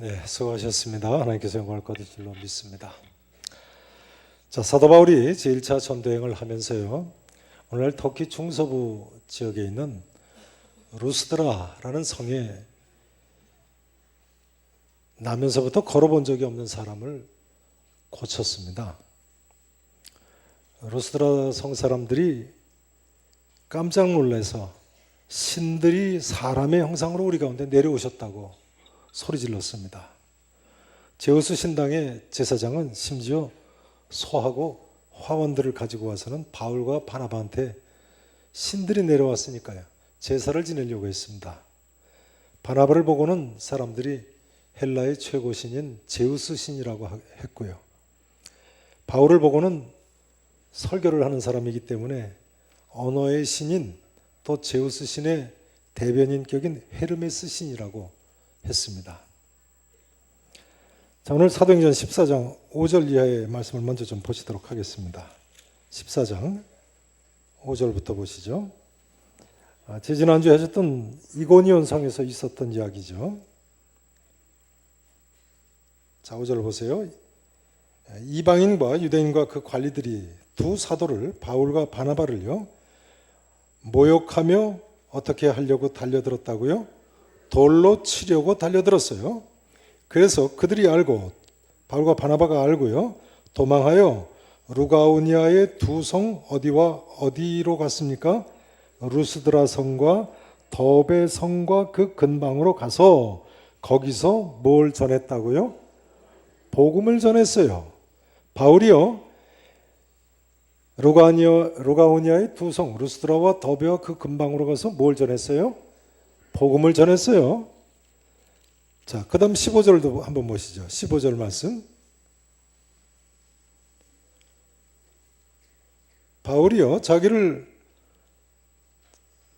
네, 수고하셨습니다. 하나님께서 영광을 거두실 줄로 믿습니다. 자, 사도 바울이 제1차 전도여행을 하면서요, 오늘날 터키 중서부 지역에 있는 루스드라라는 성에 나면서부터 걸어본 적이 없는 사람을 고쳤습니다. 루스드라 성 사람들이 깜짝 놀라서 신들이 사람의 형상으로 우리 가운데 내려오셨다고 소리 질렀습니다. 제우스 신당의 제사장은 심지어 소하고 화원들을 가지고 와서는 바울과 바나바한테 신들이 내려왔으니까요, 제사를 지내려고 했습니다. 바나바를 보고는 사람들이 헬라의 최고 신인 제우스 신이라고 했고요, 바울을 보고는 설교를 하는 사람이기 때문에 언어의 신인 또 제우스 신의 대변인격인 헤르메스 신이라고 했습니다. 자, 오늘 사도행전 14장 5절 이하의 말씀을 먼저 좀 보시도록 하겠습니다. 14장 5절부터 보시죠. 지난주에 하셨던 이고니온 성에서 있었던 이야기죠. 자, 5절 보세요. 이방인과 유대인과 그 관리들이 두 사도를 바울과 바나바를요 모욕하며 어떻게 하려고 달려들었다고요? 돌로 치려고 달려들었어요. 그래서 그들이 알고, 바울과 바나바가 알고요, 도망하여 루가오니아의 두 성 어디와 어디로 갔습니까? 루스드라 성과 더베 성과 그 근방으로 가서 거기서 뭘 전했다고요? 복음을 전했어요. 바울이요, 루가오니아의 두 성 루스드라와 더베와 그 근방으로 가서 뭘 전했어요? 복음을 전했어요. 자, 그 다음 15절도 한번 보시죠. 15절 말씀. 바울이요, 자기를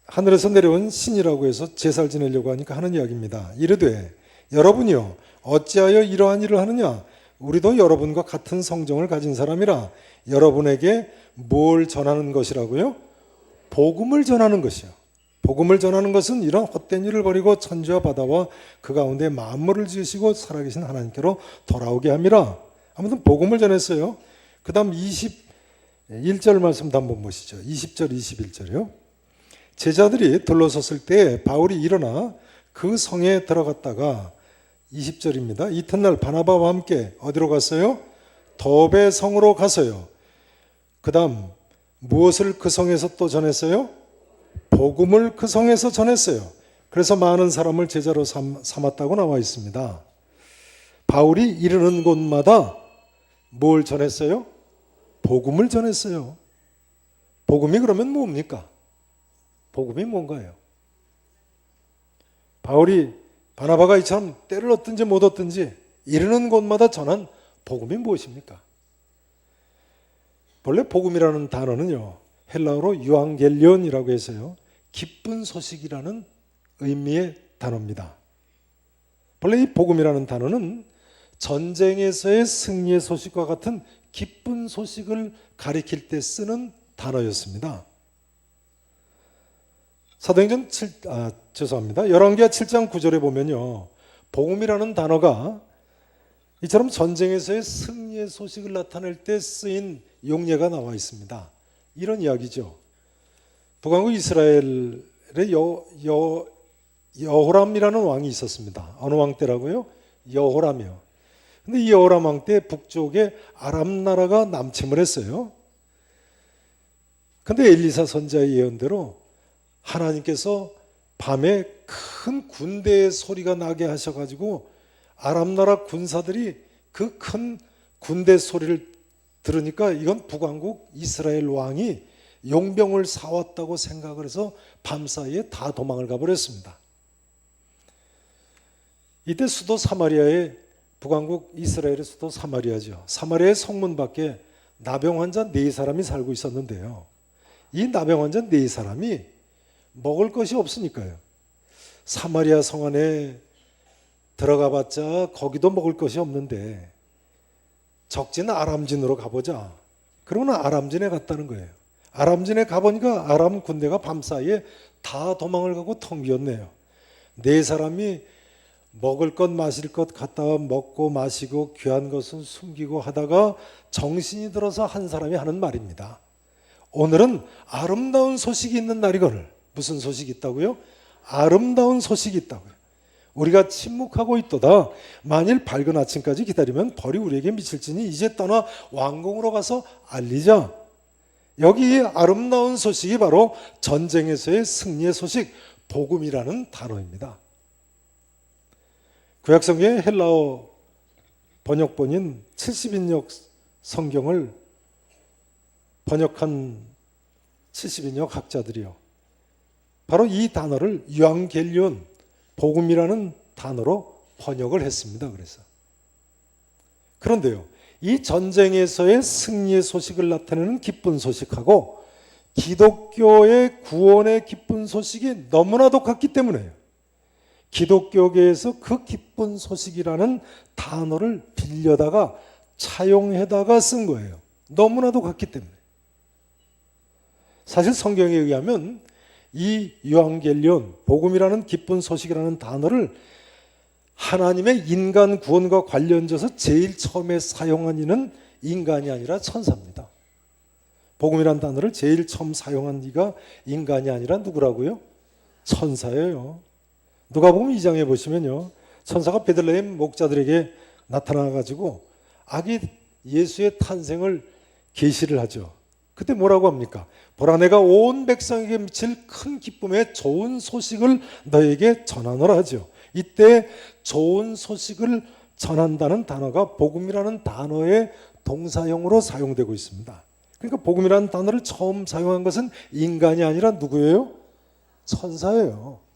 하늘에서 내려온 신이라고 해서 제사를 지내려고 하니까 하는 이야기입니다. 이르되 여러분이요 어찌하여 이러한 일을 하느냐? 우리도 여러분과 같은 성정을 가진 사람이라. 여러분에게 뭘 전하는 것이라고요? 복음을 전하는 것이요. 복음을 전하는 것은 이런 헛된 일을 버리고 천지와 바다와 그 가운데 만물을 지으시고 살아계신 하나님께로 돌아오게 함이라. 아무튼 복음을 전했어요. 그 다음 21절 말씀도 한번 보시죠. 20절 21절이요. 제자들이 둘러섰을 때 바울이 일어나 그 성에 들어갔다가 20절입니다. 이튿날 바나바와 함께 어디로 갔어요? 더베 성으로 가서요. 그 다음 무엇을 그 성에서 또 전했어요? 복음을 그 성에서 전했어요. 그래서 많은 사람을 제자로 삼았다고 나와 있습니다. 바울이 이르는 곳마다 뭘 전했어요? 복음을 전했어요. 복음이 그러면 뭡니까? 복음이 뭔가요? 바울이 바나바가 이처럼 때를 얻든지 못 얻든지 이르는 곳마다 전한 복음이 무엇입니까? 본래 복음이라는 단어는요, 헬라어로 유앙겔리온이라고 해서요, 기쁜 소식이라는 의미의 단어입니다. 본래 이 복음이라는 단어는 전쟁에서의 승리의 소식과 같은 기쁜 소식을 가리킬 때 쓰는 단어였습니다. 사도행전 11기하 7장 9절에 보면요, 복음이라는 단어가 이처럼 전쟁에서의 승리의 소식을 나타낼 때 쓰인 용례가 나와 있습니다. 이런 이야기죠. 북왕국 이스라엘의 여호람이라는 왕이 있었습니다. 어느 왕 때라고요? 여호람이요. 근데 이 여호람 왕 때 북쪽에 아람 나라가 남침을 했어요. 근데 엘리사 선자의 예언대로 하나님께서 밤에 큰 군대의 소리가 나게 하셔가지고 아람 나라 군사들이 그 큰 군대 소리를 들으니까 이건 북왕국 이스라엘 왕이 용병을 사왔다고 생각을 해서 밤사이에 다 도망을 가버렸습니다. 이때 수도 사마리아에, 북왕국 이스라엘의 수도 사마리아죠, 사마리아의 성문 밖에 나병 환자 4사람이 살고 있었는데요, 이 나병 환자 4사람이 먹을 것이 없으니까요, 사마리아 성 안에 들어가봤자 거기도 먹을 것이 없는데 적진 아람진으로 가보자. 그러면 아람진에 갔다는 거예요. 아람진에 가보니까 아람 군대가 밤사이에 다 도망을 가고 텅 비었네요. 4사람이 먹을 것 마실 것 갖다가 먹고 마시고 귀한 것은 숨기고 하다가 정신이 들어서 한 사람이 하는 말입니다. 오늘은 아름다운 소식이 있는 날이거늘. 무슨 소식이 있다고요? 아름다운 소식이 있다고요. 우리가 침묵하고 있도다. 만일 밝은 아침까지 기다리면 벌이 우리에게 미칠지니 이제 떠나 왕궁으로 가서 알리자. 여기 아름다운 소식이 바로 전쟁에서의 승리의 소식, 복음이라는 단어입니다. 구약성경의 헬라어 번역본인 70인역 성경을 번역한 70인역 학자들이요, 바로 이 단어를 유앙겔리온, 복음이라는 단어로 번역을 했습니다. 그런데요, 이 전쟁에서의 승리의 소식을 나타내는 기쁜 소식하고 기독교의 구원의 기쁜 소식이 너무나도 같기 때문에요. 기독교계에서 그 기쁜 소식이라는 단어를 빌려다가 차용해다가 쓴 거예요. 너무나도 같기 때문에. 사실 성경에 의하면 이 유앙겔리온, 복음이라는 기쁜 소식이라는 단어를 하나님의 인간 구원과 관련져서 제일 처음에 사용한 이는 인간이 아니라 천사입니다. 복음이라는 단어를 제일 처음 사용한 이가 인간이 아니라 누구라고요? 천사예요. 누가복음 2장에 보시면요, 천사가 베들레헴 목자들에게 나타나가지고 아기 예수의 탄생을 계시를 하죠. 그때 뭐라고 합니까? 보라, 내가 온 백성에게 미칠 큰 기쁨의 좋은 소식을 너에게 전하노라 하죠. 이때 좋은 소식을 전한다는 단어가 복음이라는 단어의 동사형으로 사용되고 있습니다. 그러니까 복음이라는 단어를 처음 사용한 것은 인간이 아니라 누구예요? 천사예요.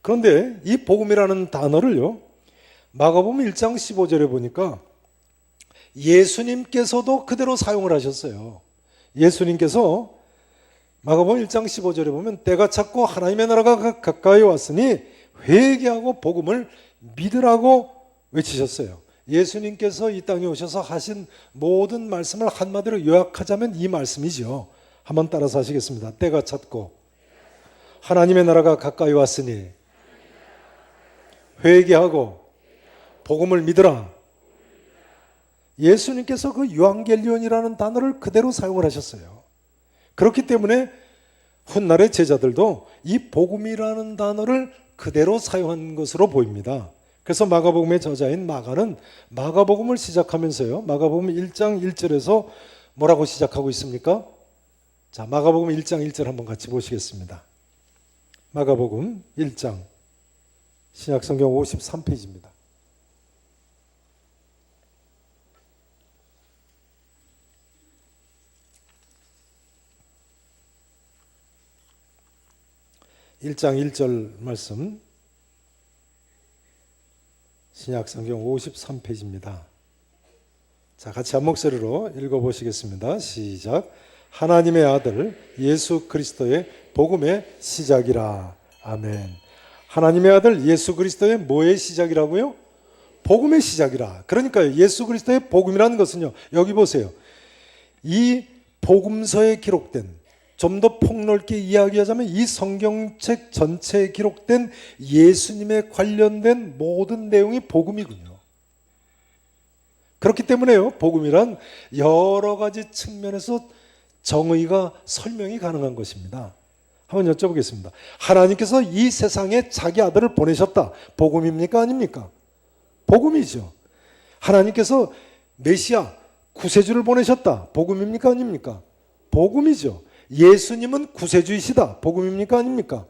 그런데 이 복음이라는 단어를요, 마가복음 1장 15절에 보니까 예수님께서도 그대로 사용을 하셨어요. 예수님께서 마가복음 1장 15절에 보면 때가 찼고 하나님의 나라가 가까이 왔으니 회개하고 복음을 믿으라고 외치셨어요. 예수님께서 이 땅에 오셔서 하신 모든 말씀을 한마디로 요약하자면 이 말씀이죠. 한번 따라서 하시겠습니다. 때가 찼고 하나님의 나라가 가까이 왔으니 회개하고 복음을 믿으라. 예수님께서 그 유앙겔리온이라는 단어를 그대로 사용을 하셨어요. 그렇기 때문에 훗날의 제자들도 이 복음이라는 단어를 그대로 사용한 것으로 보입니다. 그래서 마가복음의 저자인 마가는 마가복음을 시작하면서요, 마가복음 1장 1절에서 뭐라고 시작하고 있습니까? 자, 마가복음 1장 1절 한번 같이 보시겠습니다. 마가복음 1장 신약성경 53페이지입니다. (1장 1절) 말씀, 신약성경 53페이지입니다. 자, 같이 한 목소리로 읽어보시겠습니다. 시작. 하나님의 아들 예수 그리스도의 복음의 시작이라. 아멘. 하나님의 아들 예수 그리스도의 뭐의 시작이라고요? 복음의 시작이라. 그러니까 예수 그리스도의 복음이라는 것은요, 여기 보세요. 이 복음서에 기록된, 좀 더 폭넓게 이야기하자면 이 성경책 전체에 기록된 예수님에 관련된 모든 내용이 복음이군요. 그렇기 때문에요, 복음이란 여러 가지 측면에서 정의가 설명이 가능한 것입니다. 한번 여쭤보겠습니다. 하나님께서 이 세상에 자기 아들을 보내셨다. 복음입니까? 아닙니까? 복음이죠. 하나님께서 메시아, 구세주를 보내셨다. 복음입니까? 아닙니까? 복음이죠. 예수님은 구세주이시다. 복음입니까? 아닙니까?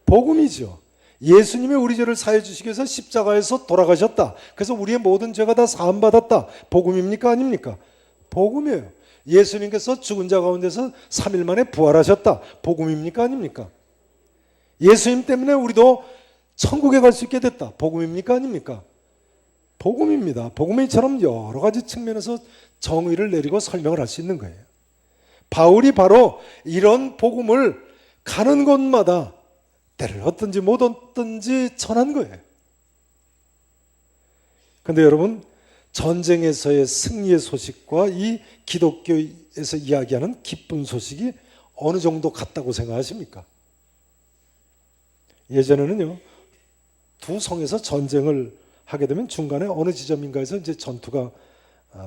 복음이죠. 예수님이 우리 죄를 사해 주시기 위해서 십자가에서 돌아가셨다. 그래서 우리의 모든 죄가 다 사함받았다. 복음입니까? 아닙니까? 복음이에요. 예수님께서 죽은 자 가운데서 3일 만에 부활하셨다. 복음입니까? 아닙니까? 예수님 때문에 우리도 천국에 갈 수 있게 됐다. 복음입니까? 아닙니까? 복음입니다. 복음이처럼 여러 가지 측면에서 정의를 내리고 설명을 할 수 있는 거예요. 바울이 바로 이런 복음을 가는 곳마다 때를 얻든지 못 얻든지 전한 거예요. 그런데 여러분, 전쟁에서의 승리의 소식과 이 기독교에서 이야기하는 기쁜 소식이 어느 정도 같다고 생각하십니까? 예전에는요, 두 성에서 전쟁을 하게 되면 중간에 어느 지점인가에서 이제 전투가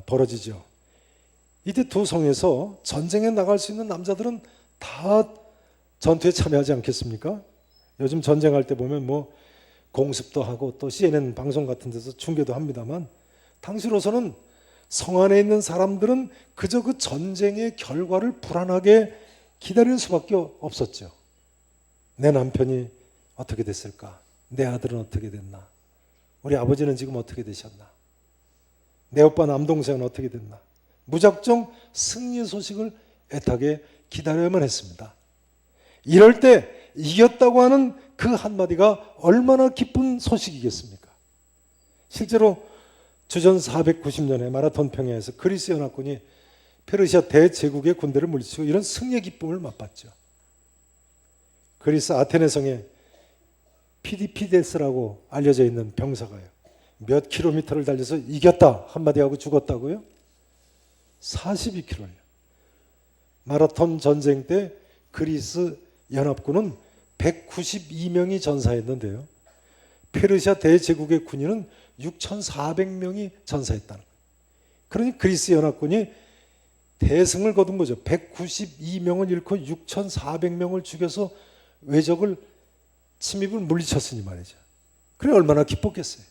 벌어지죠. 이때 두 성에서 전쟁에 나갈 수 있는 남자들은 다 전투에 참여하지 않겠습니까? 요즘 전쟁할 때 보면 뭐 공습도 하고 또 CNN 방송 같은 데서 중계도 합니다만, 당시로서는 성 안에 있는 사람들은 그저 그 전쟁의 결과를 불안하게 기다리는 수밖에 없었죠. 내 남편이 어떻게 됐을까? 내 아들은 어떻게 됐나? 우리 아버지는 지금 어떻게 되셨나? 내 오빠 남동생은 어떻게 됐나? 무작정 승리 소식을 애타게 기다려야만 했습니다. 이럴 때 이겼다고 하는 그 한마디가 얼마나 기쁜 소식이겠습니까? 실제로 주전 490년에 마라톤 평야에서 그리스 연합군이 페르시아 대제국의 군대를 물리치고 이런 승리의 기쁨을 맛봤죠. 그리스 아테네 성에 피디피데스라고 알려져 있는 병사가요, 몇 킬로미터를 달려서 이겼다 한마디 하고 죽었다고요? 42km요. 마라톤 전쟁 때 그리스 연합군은 192명이 전사했는데요, 페르시아 대제국의 군인은 6,400명이 전사했다는 거예요. 그러니 그리스 연합군이 대승을 거둔 거죠. 192명을 잃고 6,400명을 죽여서 외적을 침입을 물리쳤으니 말이죠. 그래 얼마나 기뻤겠어요.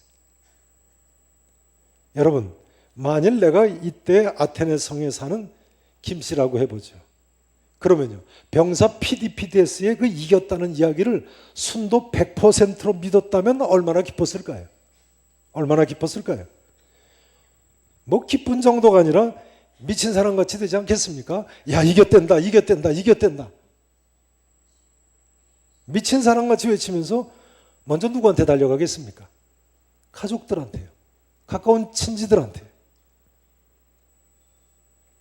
여러분, 만일 내가 이때 아테네 성에 사는 김씨라고 해보죠. 그러면요, 병사 피디피데스의 그 이겼다는 이야기를 순도 100%로 믿었다면 얼마나 기뻤을까요? 얼마나 기뻤을까요? 뭐 기쁜 정도가 아니라 미친 사람같이 되지 않겠습니까? 야, 이겼댄다, 이겼댄다, 이겼댄다. 미친 사람같이 외치면서 먼저 누구한테 달려가겠습니까? 가족들한테요. 가까운 친지들한테.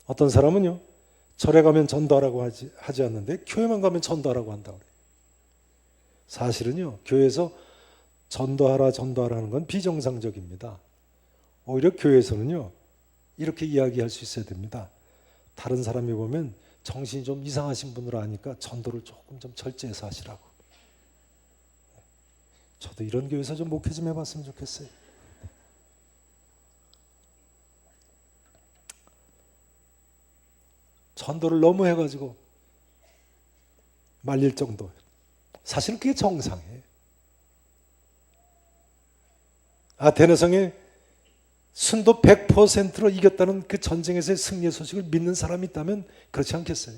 어떤 사람은요, 절에 가면 전도하라고 하지 않는데 교회만 가면 전도하라고 한다고 그래요. 사실은요, 교회에서 전도하라는 건 비정상적입니다. 오히려 교회에서는요, 이렇게 이야기할 수 있어야 됩니다. 다른 사람이 보면 정신이 좀 이상하신 분으로 아니까 전도를 조금 좀 절제해서 하시라고. 저도 이런 교회에서 좀 목회 좀 해봤으면 좋겠어요. 전도를 너무 해가지고 말릴 정도. 사실 그게 정상이에요. 아테네 성에 순도 100%로 이겼다는 그 전쟁에서의 승리의 소식을 믿는 사람이 있다면 그렇지 않겠어요?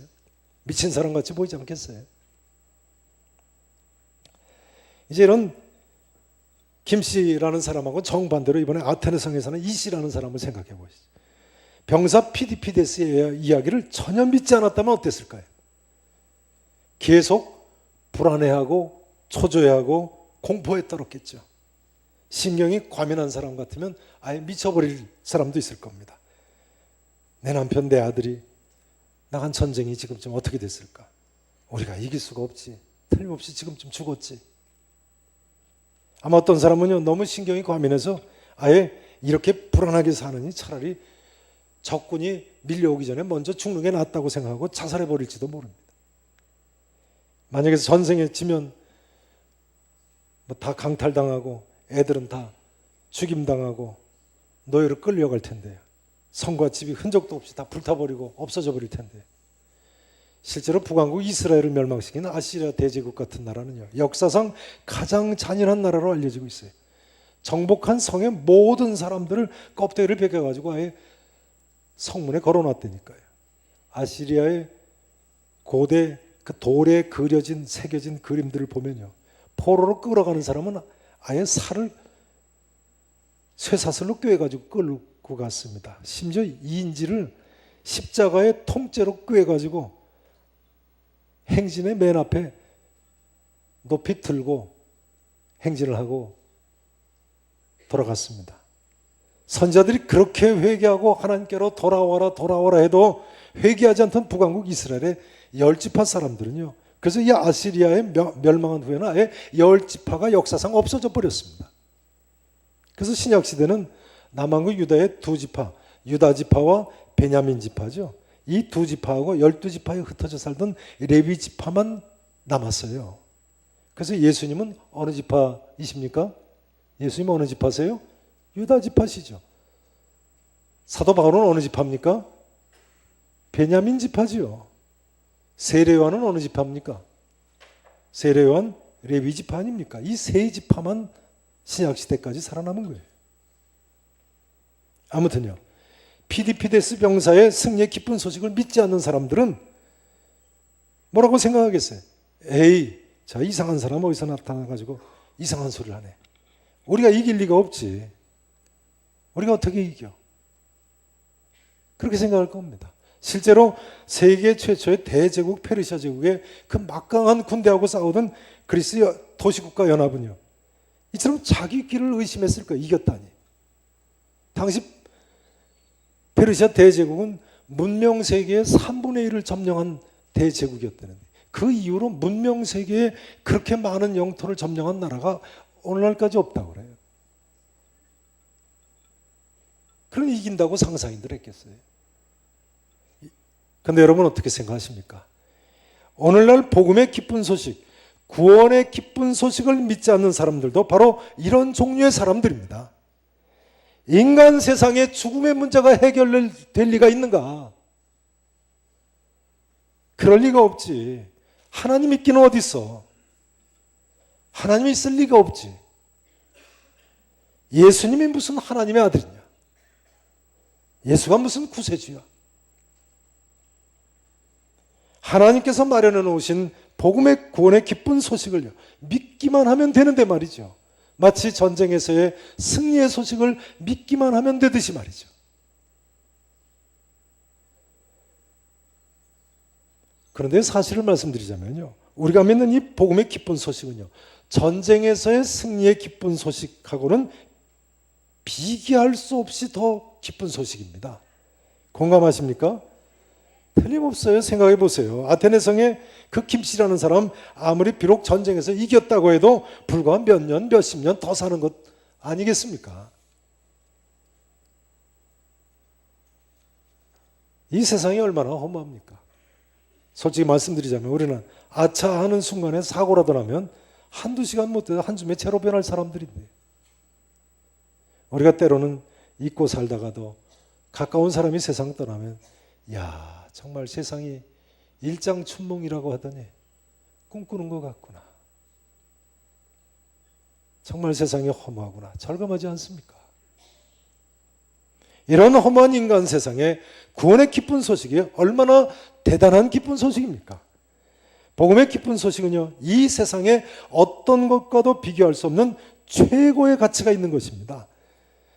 미친 사람같이 보이지 않겠어요? 이제 이런 김씨라는 사람하고 정반대로 이번에 아테네 성에 사는 이씨라는 사람을 생각해 보시죠. 병사 피디피데스의 이야기를 전혀 믿지 않았다면 어땠을까요? 계속 불안해하고 초조해하고 공포에 떨었겠죠. 신경이 과민한 사람 같으면 아예 미쳐버릴 사람도 있을 겁니다. 내 남편, 내 아들이 나간 전쟁이 지금쯤 어떻게 됐을까? 우리가 이길 수가 없지. 틀림없이 지금쯤 죽었지. 아마 어떤 사람은요, 너무 신경이 과민해서 아예 이렇게 불안하게 사느니 차라리 적군이 밀려오기 전에 먼저 죽는 게 낫다고 생각하고 자살해버릴지도 모릅니다. 만약에 전쟁에 지면 뭐 다 강탈당하고 애들은 다 죽임당하고 노예로 끌려갈 텐데요. 성과 집이 흔적도 없이 다 불타버리고 없어져 버릴 텐데, 실제로 북왕국 이스라엘을 멸망시킨 아시리아 대제국 같은 나라는요, 역사상 가장 잔인한 나라로 알려지고 있어요. 정복한 성의 모든 사람들을 껍데기를 벗겨가지고 아예 성문에 걸어놨다니까요. 아시리아의 고대 그 돌에 그려진 새겨진 그림들을 보면요, 포로로 끌어가는 사람은 아예 살을 쇠사슬로 꿰가지고 끌고 갔습니다. 심지어 인지를 십자가의 통째로 꿰가지고 행진의 맨 앞에 높이 들고 행진을 하고 돌아갔습니다. 선지자들이 그렇게 회개하고 하나님께로 돌아와라 해도 회개하지 않던 북왕국 이스라엘의 열지파 사람들은요, 그래서 이 아시리아의 멸망한 후에는 아예 열지파가 역사상 없어져 버렸습니다. 그래서 신약시대는 남왕국 유다의 두 지파, 유다 지파와 베냐민 지파죠. 이 두 지파하고 12지파에 흩어져 살던 레위 지파만 남았어요. 그래서 예수님은 어느 지파이십니까? 예수님 어느 지파세요? 유다 지파시죠. 사도 바울은 어느 지파입니까? 베냐민 지파지요. 세례요한은 어느 지파입니까? 세례요한 레위 지파 아닙니까? 이 세 지파만 신약시대까지 살아남은 거예요. 아무튼요, 피디피데스 병사의 승리의 기쁜 소식을 믿지 않는 사람들은 뭐라고 생각하겠어요? 에이, 저 이상한 사람 어디서 나타나가지고 이상한 소리를 하네. 우리가 이길 리가 없지. 우리가 어떻게 이겨? 그렇게 생각할 겁니다. 실제로 세계 최초의 대제국 페르시아 제국의 그 막강한 군대하고 싸우던 그리스 도시국가 연합은요, 이처럼 자기 길을 의심했을 거예요. 이겼다니. 당시 페르시아 대제국은 문명 세계의 3분의 1을 점령한 대제국이었다는데, 그 이후로 문명 세계에 그렇게 많은 영토를 점령한 나라가 오늘날까지 없다고 그래요. 그럼 이긴다고 상상인들 했겠어요. 그런데 여러분 어떻게 생각하십니까? 오늘날 복음의 기쁜 소식, 구원의 기쁜 소식을 믿지 않는 사람들도 바로 이런 종류의 사람들입니다. 인간 세상에 죽음의 문제가 해결될 리가 있는가? 그럴 리가 없지. 하나님 있기는 어디 있어? 하나님이 있을 리가 없지. 예수님이 무슨 하나님의 아들이냐? 예수가 무슨 구세주야? 하나님께서 마련해 놓으신 복음의 구원의 기쁜 소식을요, 믿기만 하면 되는데 말이죠. 마치 전쟁에서의 승리의 소식을 믿기만 하면 되듯이 말이죠. 그런데 사실을 말씀드리자면요, 우리가 믿는 이 복음의 기쁜 소식은요, 전쟁에서의 승리의 기쁜 소식하고는 비교할 수 없이 더 기쁜 소식입니다. 공감하십니까? 틀림없어요. 생각해 보세요. 아테네 성에 그 김씨라는 사람, 아무리 비록 전쟁에서 이겼다고 해도 불과 몇 년, 몇십 년 더 사는 것 아니겠습니까? 이 세상이 얼마나 험합니까? 솔직히 말씀드리자면 우리는 아차 하는 순간에 사고라도 나면 한두 시간 못 돼도 한숨에 채로 변할 사람들인데, 우리가 때로는 잊고 살다가도 가까운 사람이 세상 떠나면, 야, 정말 세상이 일장춘몽이라고 하더니 꿈꾸는 것 같구나. 정말 세상이 험하구나. 절감하지 않습니까? 이런 험한 인간 세상에 구원의 기쁜 소식이 얼마나 대단한 기쁜 소식입니까? 복음의 기쁜 소식은요, 이 세상에 어떤 것과도 비교할 수 없는 최고의 가치가 있는 것입니다.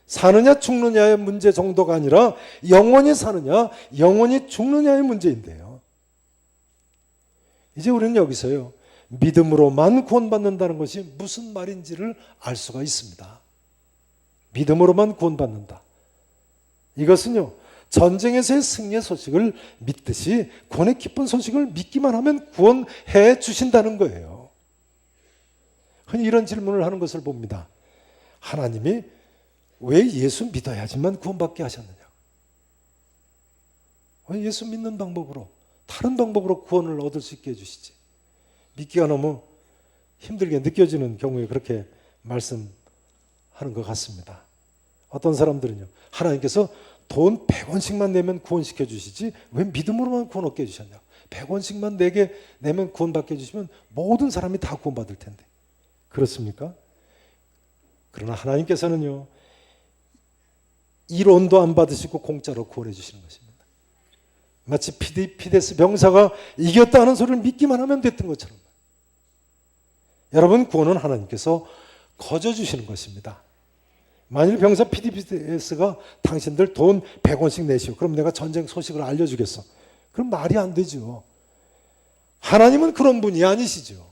사느냐 죽느냐의 문제 정도가 아니라 영원히 사느냐 영원히 죽느냐의 문제인데요. 이제 우리는 여기서요, 믿음으로만 구원받는다는 것이 무슨 말인지를 알 수가 있습니다. 믿음으로만 구원받는다. 이것은요, 전쟁에서의 승리의 소식을 믿듯이 구원의 기쁜 소식을 믿기만 하면 구원해 주신다는 거예요. 흔히 이런 질문을 하는 것을 봅니다. 하나님이 왜 예수 믿어야지만 구원받게 하셨느냐? 왜 예수 믿는 방법으로, 다른 방법으로 구원을 얻을 수 있게 해주시지? 믿기가 너무 힘들게 느껴지는 경우에 그렇게 말씀하는 것 같습니다. 어떤 사람들은요, 하나님께서 돈 100원씩만 내면 구원시켜 주시지 왜 믿음으로만 구원 얻게 해주셨냐? 100원씩만 내면 구원받게 해주시면 모든 사람이 다 구원받을 텐데. 그렇습니까? 그러나 하나님께서는요, 1원도 안 받으시고 공짜로 구원해 주시는 것입니다. 마치 피데스 병사가 이겼다 하는 소리를 믿기만 하면 됐던 것처럼. 여러분, 구원은 하나님께서 거저 주시는 것입니다. 만일 병사 피데스가 당신들 돈 100원씩 내시오. 그럼 내가 전쟁 소식을 알려주겠어. 그럼 말이 안 되죠. 하나님은 그런 분이 아니시죠.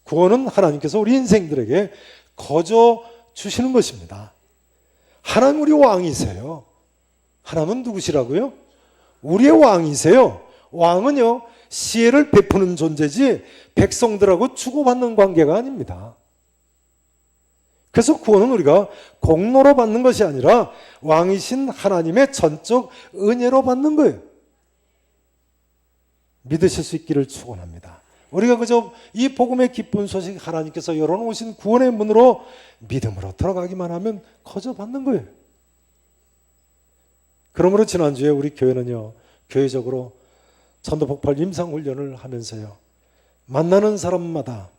구원은 하나님께서 우리 인생들에게 거저 주시는 것입니다. 하나님 우리 왕이세요. 하나님은 누구시라고요? 우리의 왕이세요. 왕은요, 시혜를 베푸는 존재지 백성들하고 주고받는 관계가 아닙니다. 그래서 구원은 우리가 공로로 받는 것이 아니라 왕이신 하나님의 전적 은혜로 받는 거예요. 믿으실 수 있기를 축원합니다. 우리가 그저 이 복음의 기쁜 소식, 하나님께서 열어놓으신 구원의 문으로 믿음으로 들어가기만 하면 거저 받는 거예요. 그러므로 지난주에 우리 교회는요, 교회적으로 전도폭발 임상훈련을 하면서요, 만나는 사람마다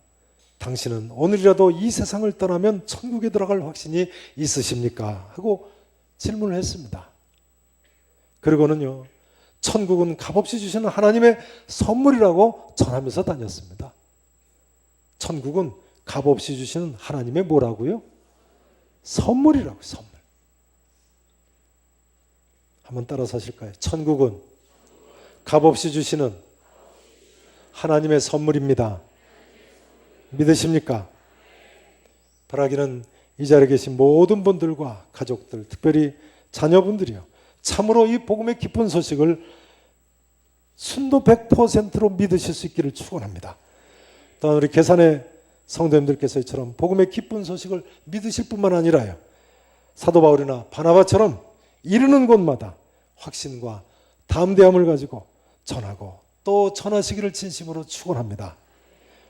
당신은 오늘이라도 이 세상을 떠나면 천국에 들어갈 확신이 있으십니까? 하고 질문을 했습니다. 그리고는요, 천국은 값없이 주시는 하나님의 선물이라고 전하면서 다녔습니다. 천국은 값없이 주시는 하나님의 뭐라고요? 선물이라고요. 선물. 한번 따라서 하실까요? 천국은 값없이 주시는 하나님의 선물입니다. 믿으십니까? 바라기는 이 자리에 계신 모든 분들과 가족들, 특별히 자녀분들이요, 참으로 이 복음의 기쁜 소식을 순도 100%로 믿으실 수 있기를 축원합니다. 또한 우리 계산의 성도님들께서 이처럼 복음의 기쁜 소식을 믿으실 뿐만 아니라요, 사도 바울이나 바나바처럼 이르는 곳마다 확신과 담대함을 가지고 전하고 또 전하시기를 진심으로 축원합니다.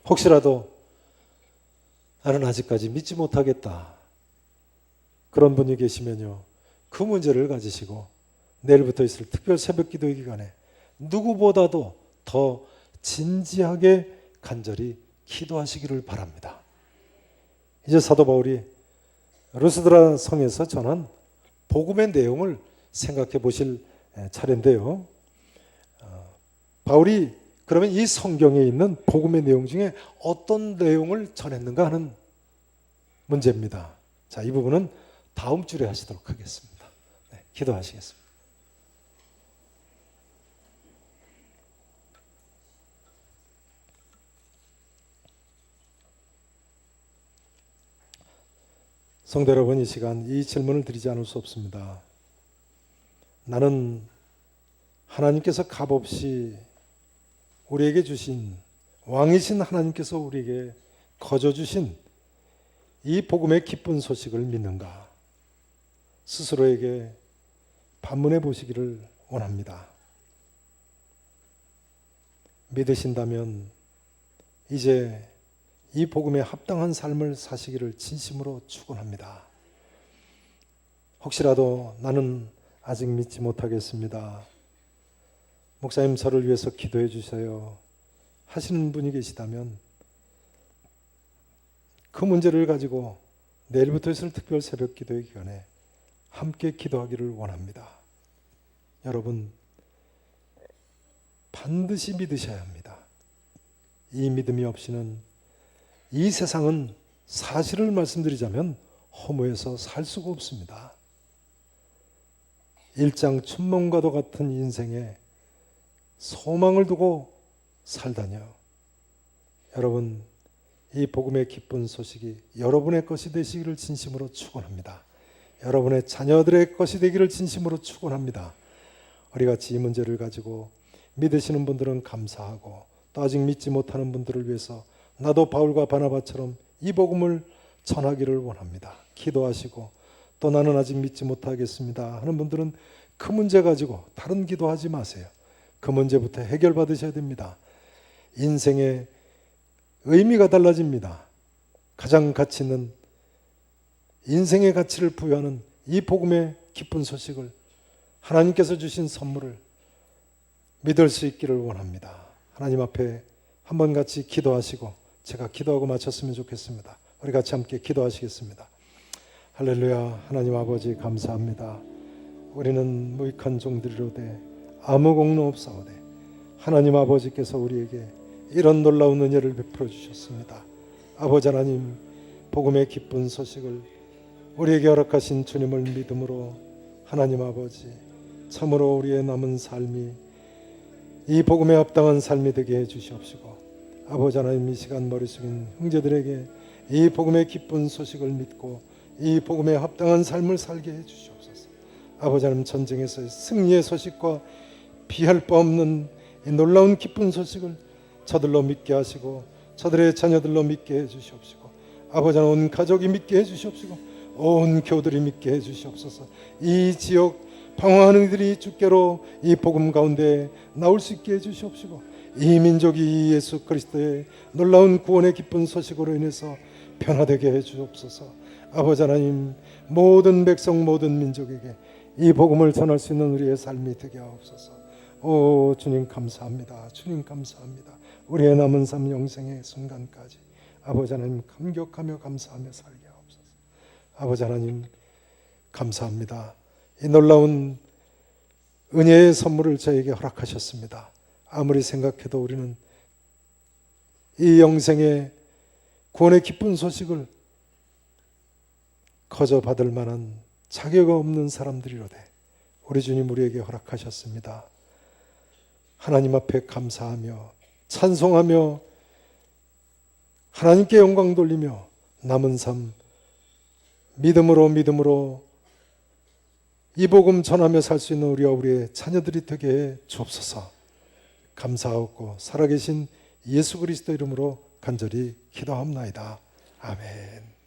혹시라도 나는 아직까지 믿지 못하겠다, 그런 분이 계시면요, 그 문제를 가지시고 내일부터 있을 특별 새벽 기도회 기간에 누구보다도 더 진지하게 간절히 기도하시기를 바랍니다. 이제 사도 바울이 루스드라 성에서 전한 복음의 내용을 생각해 보실 차례인데요, 바울이 그러면 이 성경에 있는 복음의 내용 중에 어떤 내용을 전했는가 하는 문제입니다. 자, 이 부분은 다음 주에 하시도록 하겠습니다. 네, 기도하시겠습니다. 성도 여러분, 이 시간 이 질문을 드리지 않을 수 없습니다. 나는 하나님께서 값없이 우리에게 주신, 왕이신 하나님께서 우리에게 거저 주신 이 복음의 기쁜 소식을 믿는가? 스스로에게 반문해 보시기를 원합니다. 믿으신다면 이제 이 복음에 합당한 삶을 사시기를 진심으로 축원합니다. 혹시라도 나는 아직 믿지 못하겠습니다, 목사님 저를 위해서 기도해 주세요 하시는 분이 계시다면 그 문제를 가지고 내일부터 있을 특별 새벽 기도의 기간에 함께 기도하기를 원합니다. 여러분, 반드시 믿으셔야 합니다. 이 믿음이 없이는 이 세상은 사실을 말씀드리자면 허무해서 살 수가 없습니다. 일장춘몽과도 같은 인생에 소망을 두고 살다뇨. 여러분, 이 복음의 기쁜 소식이 여러분의 것이 되시기를 진심으로 축원합니다. 여러분의 자녀들의 것이 되기를 진심으로 축원합니다. 우리같이 이 문제를 가지고 믿으시는 분들은 감사하고, 또 아직 믿지 못하는 분들을 위해서 나도 바울과 바나바처럼 이 복음을 전하기를 원합니다. 기도하시고, 또 나는 아직 믿지 못하겠습니다 하는 분들은 그 문제 가지고 다른 기도하지 마세요. 그 문제부터 해결받으셔야 됩니다. 인생의 의미가 달라집니다. 가장 가치 있는 인생의 가치를 부여하는 이 복음의 기쁜 소식을, 하나님께서 주신 선물을 믿을 수 있기를 원합니다. 하나님 앞에 한번 같이 기도하시고 제가 기도하고 마쳤으면 좋겠습니다. 우리 같이 함께 기도하시겠습니다. 할렐루야. 하나님 아버지 감사합니다. 우리는 무익한 종들이로되 아무 공로 없사오되 하나님 아버지께서 우리에게 이런 놀라운 은혜를 베풀어 주셨습니다. 아버지 하나님, 복음의 기쁜 소식을 우리에게 허락하신 주님을 믿음으로 하나님 아버지, 참으로 우리의 남은 삶이 이 복음에 합당한 삶이 되게 해주시옵시고, 아버지 하나님, 이 시간 머리 숙인 형제들에게 이 복음의 기쁜 소식을 믿고 이 복음에 합당한 삶을 살게 해주시옵소서. 아버지 하나님, 전쟁에서 승리의 소식과 비할 바 없는 이 놀라운 기쁜 소식을 저들로 믿게 하시고 저들의 자녀들로 믿게 해주시옵시고, 아버지 하나님, 온 가족이 믿게 해주시옵시고 온 교들이 믿게 해주시옵소서. 이 지역 방황하는 이들이 주께로 이 복음 가운데 나올 수 있게 해주시옵시고, 이 민족이 예수 그리스도의 놀라운 구원의 기쁜 소식으로 인해서 변화되게 해 주옵소서. 아버지 하나님, 모든 백성 모든 민족에게 이 복음을 전할 수 있는 우리의 삶이 되게 하옵소서. 오 주님 감사합니다. 주님 감사합니다. 우리의 남은 삶 영생의 순간까지 아버지 하나님 감격하며 감사하며 살게 하옵소서. 아버지 하나님 감사합니다. 이 놀라운 은혜의 선물을 저에게 허락하셨습니다. 아무리 생각해도 우리는 이 영생의 구원의 기쁜 소식을 거저 받을 만한 자격 없는 사람들이로되 우리 주님 우리에게 허락하셨습니다. 하나님 앞에 감사하며 찬송하며 하나님께 영광 돌리며 남은 삶 믿음으로 이 복음 전하며 살 수 있는 우리와 우리의 자녀들이 되게 해 주옵소서. 감사하고 살아계신 예수 그리스도 이름으로 간절히 기도합나이다. 아멘.